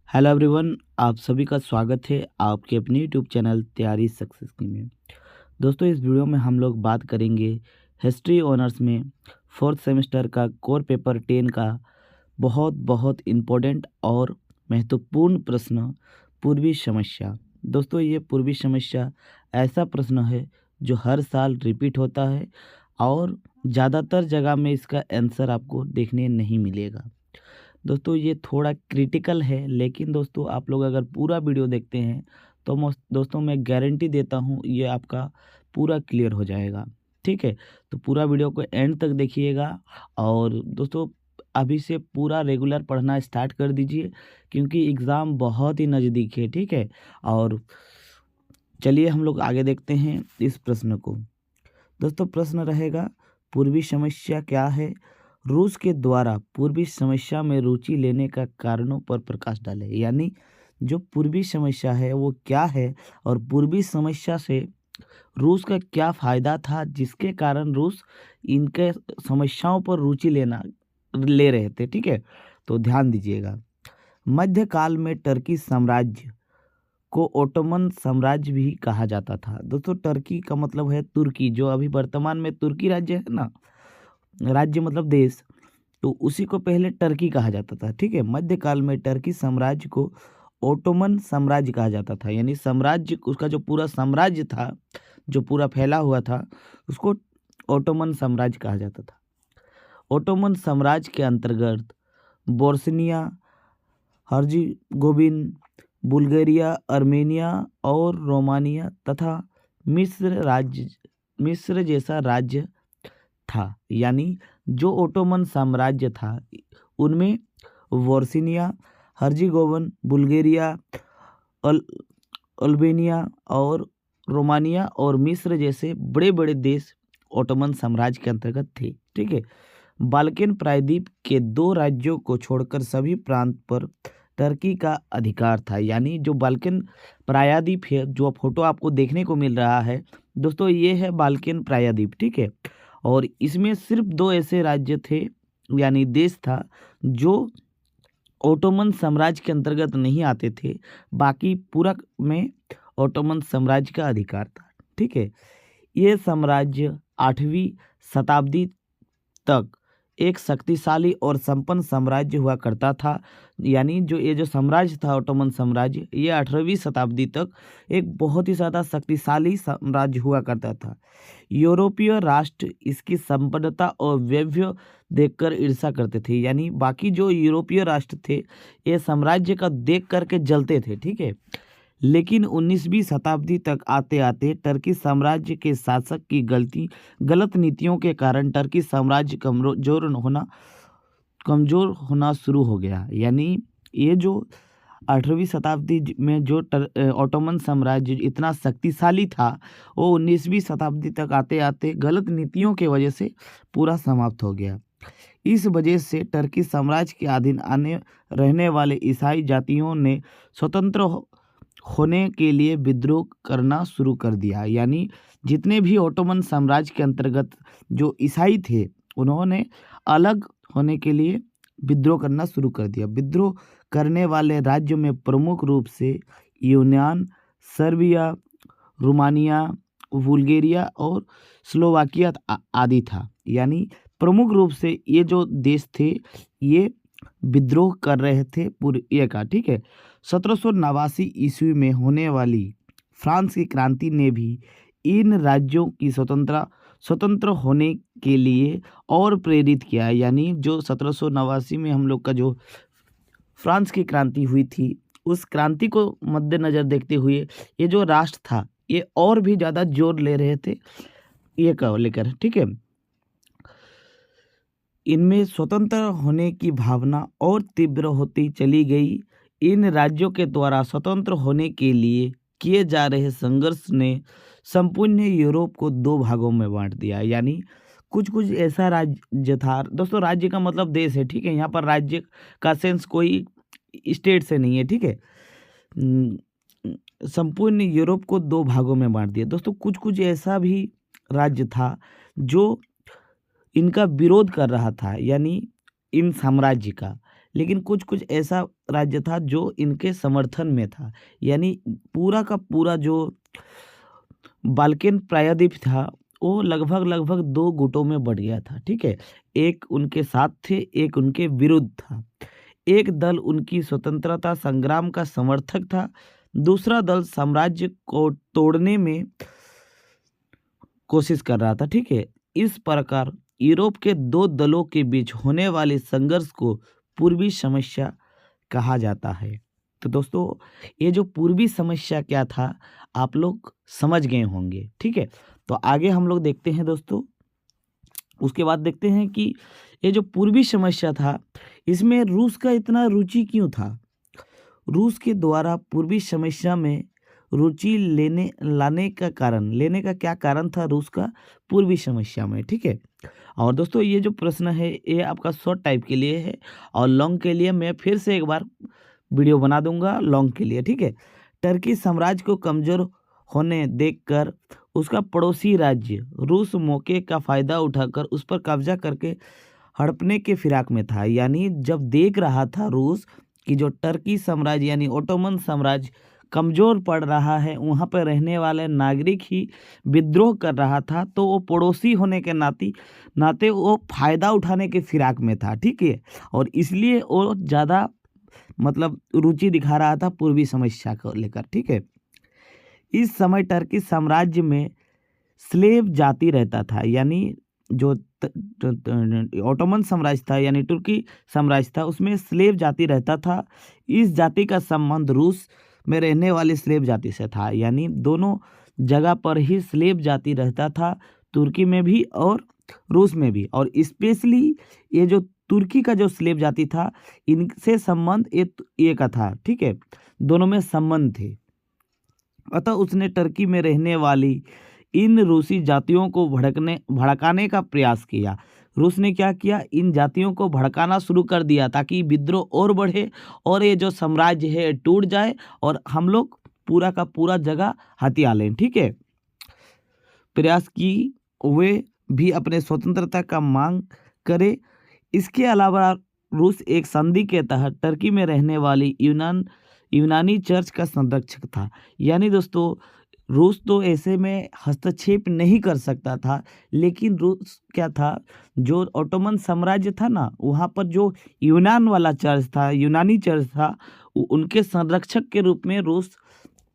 Hello everyone, आप सभी का स्वागत है आपके अपने यूट्यूब चैनल तैयारी सक्सेस की में। दोस्तों, इस वीडियो में हम लोग बात करेंगे हिस्ट्री ऑनर्स में फोर्थ सेमेस्टर का कोर पेपर 10 का बहुत बहुत इम्पोर्टेंट और महत्वपूर्ण प्रश्न पूर्वी समस्या। दोस्तों, ये पूर्वी समस्या ऐसा प्रश्न है जो हर साल रिपीट होता है और ज़्यादातर जगह में इसका आंसर आपको देखने नहीं मिलेगा। दोस्तों, ये थोड़ा क्रिटिकल है, लेकिन दोस्तों आप लोग अगर पूरा वीडियो देखते हैं तो दोस्तों मैं गारंटी देता हूँ ये आपका पूरा क्लियर हो जाएगा। ठीक है, तो पूरा वीडियो को एंड तक देखिएगा। और दोस्तों, अभी से पूरा रेगुलर पढ़ना स्टार्ट कर दीजिए क्योंकि एग्ज़ाम बहुत ही नज़दीक है। ठीक है, और चलिए हम लोग आगे देखते हैं इस प्रश्न को। दोस्तों, प्रश्न रहेगा पूर्वी समस्या क्या है, रूस के द्वारा पूर्वी समस्या में रुचि लेने का कारणों पर प्रकाश डालें। यानी जो पूर्वी समस्या है वो क्या है और पूर्वी समस्या से रूस का क्या फ़ायदा था जिसके कारण रूस इनके समस्याओं पर रुचि ले रहे थे। ठीक है, तो ध्यान दीजिएगा। मध्यकाल में टर्की साम्राज्य को ओटोमन साम्राज्य भी कहा जाता था। दोस्तों, टर्की का मतलब है तुर्की, जो अभी वर्तमान में तुर्की राज्य है ना, राज्य मतलब देश, तो उसी को पहले टर्की कहा जाता था। ठीक है, मध्यकाल में टर्की साम्राज्य को ओटोमन साम्राज्य कहा जाता था। यानी साम्राज्य, उसका जो पूरा साम्राज्य था, जो पूरा फैला हुआ था, उसको ओटोमन साम्राज्य कहा जाता था। ओटोमन साम्राज्य के अंतर्गत बोस्निया हर्जेगोविन, बुल्गारिया, अर्मेनिया और रोमानिया तथा मिस्र जैसा राज्य था। यानी जो ओटोमन साम्राज्य था उनमें बोस्निया हर्जेगोविन, बुल्गारिया, अल अल्बानिया और रोमानिया और मिस्र जैसे बड़े बड़े देश ओटोमन साम्राज्य के अंतर्गत थे। ठीक है, बाल्कन प्रायद्वीप के 2 राज्यों को छोड़कर सभी प्रांत पर टर्की का अधिकार था। यानी जो बाल्कन प्रायद्वीप है, जो फोटो आपको देखने को मिल रहा है दोस्तों, ये है बाल्कन प्रायद्वीप। ठीक है, और इसमें सिर्फ 2 ऐसे राज्य थे, यानी देश था, जो ओटोमन साम्राज्य के अंतर्गत नहीं आते थे। बाकी पूरा में ओटोमन साम्राज्य का अधिकार था। ठीक है, ये साम्राज्य 8वीं शताब्दी तक एक शक्तिशाली और संपन्न साम्राज्य हुआ करता था। यानी ये जो साम्राज्य था ओटोमन साम्राज्य, ये 18वीं शताब्दी तक एक बहुत ही ज़्यादा शक्तिशाली साम्राज्य हुआ करता था। यूरोपीय राष्ट्र इसकी संपन्नता और वैभव देखकर ईर्ष्या करते थे। यानी बाकी जो यूरोपीय राष्ट्र थे ये साम्राज्य का देख करके जलते थे। ठीक है, लेकिन 19वीं शताब्दी तक आते आते टर्की साम्राज्य के शासक की गलत नीतियों के कारण टर्की साम्राज्य कमजोर होना शुरू हो गया। यानी ये जो 18वीं शताब्दी में जो ओटोमन साम्राज्य इतना शक्तिशाली था, वो 19वीं शताब्दी तक आते आते गलत नीतियों के वजह से पूरा समाप्त हो गया। इस वजह से टर्की साम्राज्य के अधीन आने रहने वाले ईसाई जातियों ने स्वतंत्र होने के लिए विद्रोह करना शुरू कर दिया। यानी जितने भी ओटोमन साम्राज्य के अंतर्गत जो ईसाई थे, उन्होंने अलग होने के लिए विद्रोह करना शुरू कर दिया। विद्रोह करने वाले राज्यों में प्रमुख रूप से यूनान, सर्बिया, रोमानिया, बुल्गारिया और स्लोवाकिया आदि था। यानी प्रमुख रूप से ये जो देश थे ये विद्रोह कर रहे थे पूरे का। ठीक है, 1789 ईस्वी में होने वाली फ्रांस की क्रांति ने भी इन राज्यों की स्वतंत्र होने के लिए और प्रेरित किया। यानी जो 1789 में हम लोग का जो फ्रांस की क्रांति हुई थी, उस क्रांति को मद्देनज़र देखते हुए ये जो राष्ट्र था ये और भी ज़्यादा जोर ले रहे थे ये का लेकर। ठीक है, इनमें स्वतंत्र होने की भावना और तीव्र होती चली गई। इन राज्यों के द्वारा स्वतंत्र होने के लिए किए जा रहे संघर्ष ने संपूर्ण यूरोप को 2 भागों में बांट दिया। यानी कुछ कुछ ऐसा राज्य था, दोस्तों राज्य का मतलब देश है। ठीक है, यहाँ पर राज्य का सेंस कोई स्टेट से नहीं है। ठीक है, संपूर्ण यूरोप को 2 भागों में बांट दिया। दोस्तों, कुछ कुछ ऐसा भी राज्य था जो इनका विरोध कर रहा था, यानी इन साम्राज्य का, लेकिन कुछ कुछ ऐसा राज्य था जो इनके समर्थन में था। यानी पूरा का पूरा जो बाल्कन प्रायद्वीप था वो लगभग लगभग दो गुटों में बढ़ गया था। ठीक है, एक उनके साथ थे, एक उनके विरुद्ध था। एक दल उनकी स्वतंत्रता संग्राम का समर्थक था, दूसरा दल साम्राज्य को तोड़ने में कोशिश कर रहा था। ठीक है, इस प्रकार यूरोप के दो दलों के बीच होने वाले संघर्ष को पूर्वी समस्या कहा जाता है। तो दोस्तों, ये जो पूर्वी समस्या क्या था आप लोग समझ गए होंगे। ठीक है, तो आगे हम लोग देखते हैं दोस्तों। उसके बाद देखते हैं कि ये जो पूर्वी समस्या था इसमें रूस का इतना रुचि क्यों था। रूस के द्वारा पूर्वी समस्या में रुचि लेने का क्या कारण था रूस का पूर्वी समस्या में। ठीक है, और दोस्तों ये जो प्रश्न है ये आपका शॉर्ट टाइप के लिए है और लॉन्ग के लिए मैं फिर से एक बार वीडियो बना दूंगा लॉन्ग के लिए। ठीक है, टर्की साम्राज्य को कमजोर होने देखकर उसका पड़ोसी राज्य रूस मौके का फायदा उठाकर उस पर कब्जा करके हड़पने के फिराक में था। यानी जब देख रहा था रूस कि जो टर्की साम्राज्य यानी ओटोमन साम्राज्य कमजोर पड़ रहा है, वहाँ पर रहने वाले नागरिक ही विद्रोह कर रहा था, तो वो पड़ोसी होने के नाते वो फायदा उठाने के फिराक में था। ठीक है, और इसलिए वो ज़्यादा मतलब रुचि दिखा रहा था पूर्वी समस्या को लेकर। ठीक है, इस समय टर्की साम्राज्य में स्लेव जाति रहता था। यानी जो ओटोमन साम्राज्य था यानी तुर्की साम्राज्य था उसमें स्लेव जाति रहता था। इस जाति का संबंध रूस में रहने वाली स्लेव जाति से था। यानी दोनों जगह पर ही स्लेव जाति रहता था, तुर्की में भी और रूस में भी। और स्पेशली ये जो तुर्की का जो स्लेव जाति था इनसे संबंध ये का था। ठीक है, दोनों में संबंध थे। अतः उसने टर्की में रहने वाली इन रूसी जातियों को भड़काने का प्रयास किया। रूस ने क्या किया, इन जातियों को भड़काना शुरू कर दिया ताकि विद्रोह और बढ़े और ये जो साम्राज्य है टूट जाए और हम लोग पूरा का पूरा जगह हथिया लें। ठीक है, प्रयास की वे भी अपने स्वतंत्रता का मांग करे। इसके अलावा रूस एक संधि के तहत टर्की में रहने वाली यूनानी चर्च का संरक्षक था। यानी दोस्तों रूस तो ऐसे में हस्तक्षेप नहीं कर सकता था, लेकिन रूस क्या था, जो ओटोमन साम्राज्य था ना वहाँ पर जो यूनान वाला चर्च था, यूनानी चर्च था, उनके संरक्षक के रूप में रूस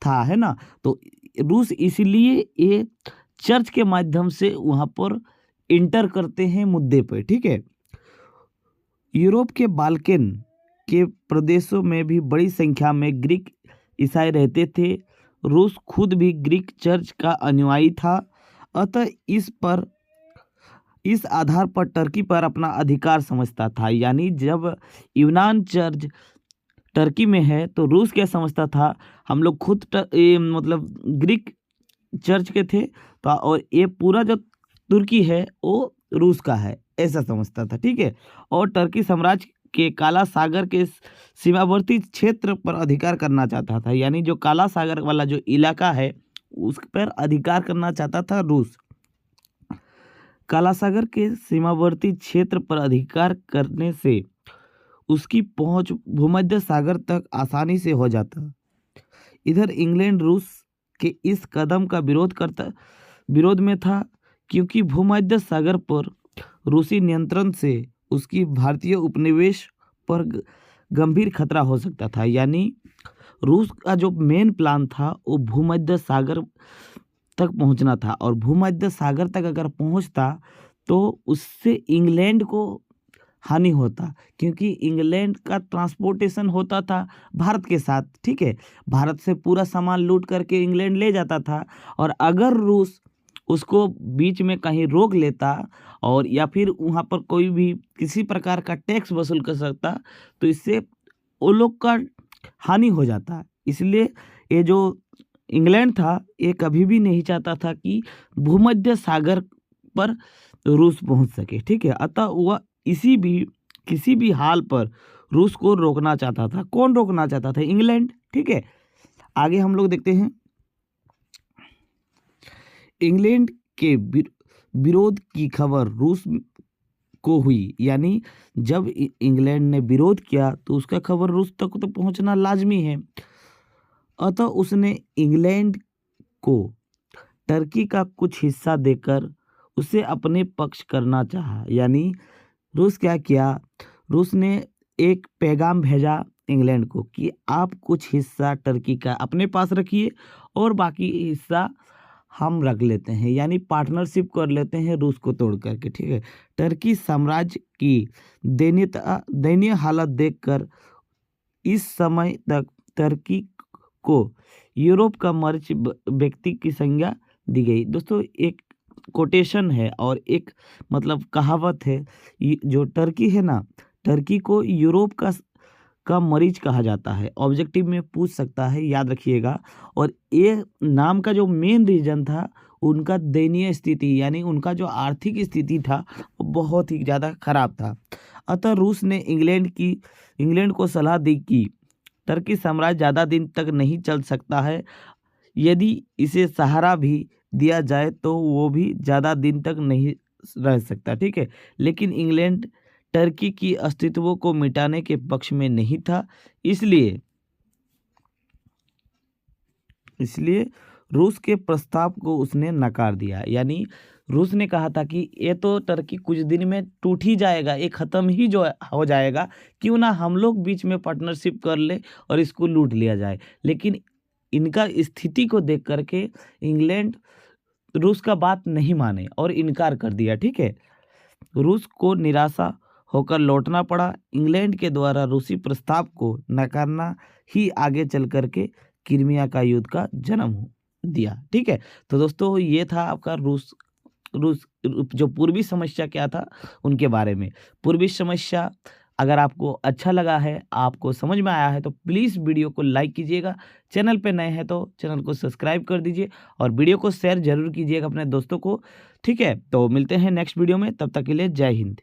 था, है ना। तो रूस इसलिए ये चर्च के माध्यम से वहाँ पर इंटर करते हैं मुद्दे पर। ठीक है, यूरोप के बाल्कन के प्रदेशों में भी बड़ी संख्या में ग्रीक ईसाई रहते थे। रूस खुद भी ग्रीक चर्च का अनुयायी था। अतः इस आधार पर टर्की पर अपना अधिकार समझता था। यानी जब यूनान चर्च टर्की में है तो रूस क्या समझता था, हम लोग खुद मतलब ग्रीक चर्च के थे तो और ये पूरा जो तुर्की है वो रूस का है, ऐसा समझता था। ठीक है, और टर्की साम्राज्य के काला सागर के सीमावर्ती क्षेत्र पर अधिकार करना चाहता था। यानी जो काला सागर वाला जो इलाका है उस पर अधिकार करना चाहता था रूस। काला सागर के सीमावर्ती क्षेत्र पर अधिकार करने से उसकी पहुंच भूमध्य सागर तक आसानी से हो जाता। इधर इंग्लैंड रूस के इस कदम का विरोध में था, क्योंकि भूमध्य सागर पर रूसी नियंत्रण से उसकी भारतीय उपनिवेश पर गंभीर खतरा हो सकता था। यानी रूस का जो मेन प्लान था वो भूमध्य सागर तक पहुंचना था, और भूमध्य सागर तक अगर पहुंचता तो उससे इंग्लैंड को हानि होता, क्योंकि इंग्लैंड का ट्रांसपोर्टेशन होता था भारत के साथ। ठीक है, भारत से पूरा सामान लूट करके इंग्लैंड ले जाता था, और अगर रूस उसको बीच में कहीं रोक लेता और या फिर वहाँ पर कोई भी किसी प्रकार का टैक्स वसूल कर सकता तो इससे वो लोग का हानि हो जाता। इसलिए ये जो इंग्लैंड था ये कभी भी नहीं चाहता था कि भूमध्य सागर पर रूस पहुंच सके। ठीक है, अतः वह किसी भी हाल पर रूस को रोकना चाहता था। कौन रोकना चाहता था? इंग्लैंड। ठीक है, आगे हम लोग देखते हैं। इंग्लैंड के विरोध की खबर को हुई, यानी जब इंग्लैंड ने विरोध किया तो उसका खबर रूस तक तो पहुंचना लाजमी है। अतः उसने इंग्लैंड को टर्की का कुछ हिस्सा देकर उसे अपने पक्ष करना चाहा। यानी रूस क्या किया, रूस ने एक पैगाम भेजा इंग्लैंड को कि आप कुछ हिस्सा टर्की का अपने पास रखिए और बाकी हिस्सा हम रख लेते हैं, यानी पार्टनरशिप कर लेते हैं रूस को तोड़ करके। ठीक है, टर्की साम्राज्य की दयनीय हालत देखकर इस समय तक टर्की को यूरोप का मर्च व्यक्ति की संज्ञा दी गई। दोस्तों एक कोटेशन है और एक मतलब कहावत है, जो टर्की है ना, टर्की को यूरोप का मरीज कहा जाता है। ऑब्जेक्टिव में पूछ सकता है, याद रखिएगा। और ये नाम का जो मेन रीजन था उनका दयनीय स्थिति, यानी उनका जो आर्थिक स्थिति था वो बहुत ही ज़्यादा खराब था। अतः रूस ने इंग्लैंड को सलाह दी कि टर्की साम्राज्य ज़्यादा दिन तक नहीं चल सकता है, यदि इसे सहारा भी दिया जाए तो वो भी ज़्यादा दिन तक नहीं रह सकता। ठीक है, लेकिन इंग्लैंड टर्की की अस्तित्व को मिटाने के पक्ष में नहीं था, इसलिए रूस के प्रस्ताव को उसने नकार दिया। यानी रूस ने कहा था कि ये तो टर्की कुछ दिन में टूट ही जाएगा, ये ख़त्म ही जो हो जाएगा, क्यों ना हम लोग बीच में पार्टनरशिप कर ले और इसको लूट लिया जाए। लेकिन इनका स्थिति को देख करके इंग्लैंड रूस का बात नहीं माने और इनकार कर दिया। ठीक है, रूस को निराशा होकर लौटना पड़ा। इंग्लैंड के द्वारा रूसी प्रस्ताव को नकारना ही आगे चल करके क्रीमिया का युद्ध का जन्म दिया। ठीक है, तो दोस्तों ये था आपका रूस जो पूर्वी समस्या क्या था उनके बारे में। पूर्वी समस्या अगर आपको अच्छा लगा है, आपको समझ में आया है, तो प्लीज़ वीडियो को लाइक कीजिएगा। चैनल पे नए हैं तो चैनल को सब्सक्राइब कर दीजिए और वीडियो को शेयर जरूर कीजिएगा अपने दोस्तों को। ठीक है, तो मिलते हैं नेक्स्ट वीडियो में, तब तक के लिए जय हिंद।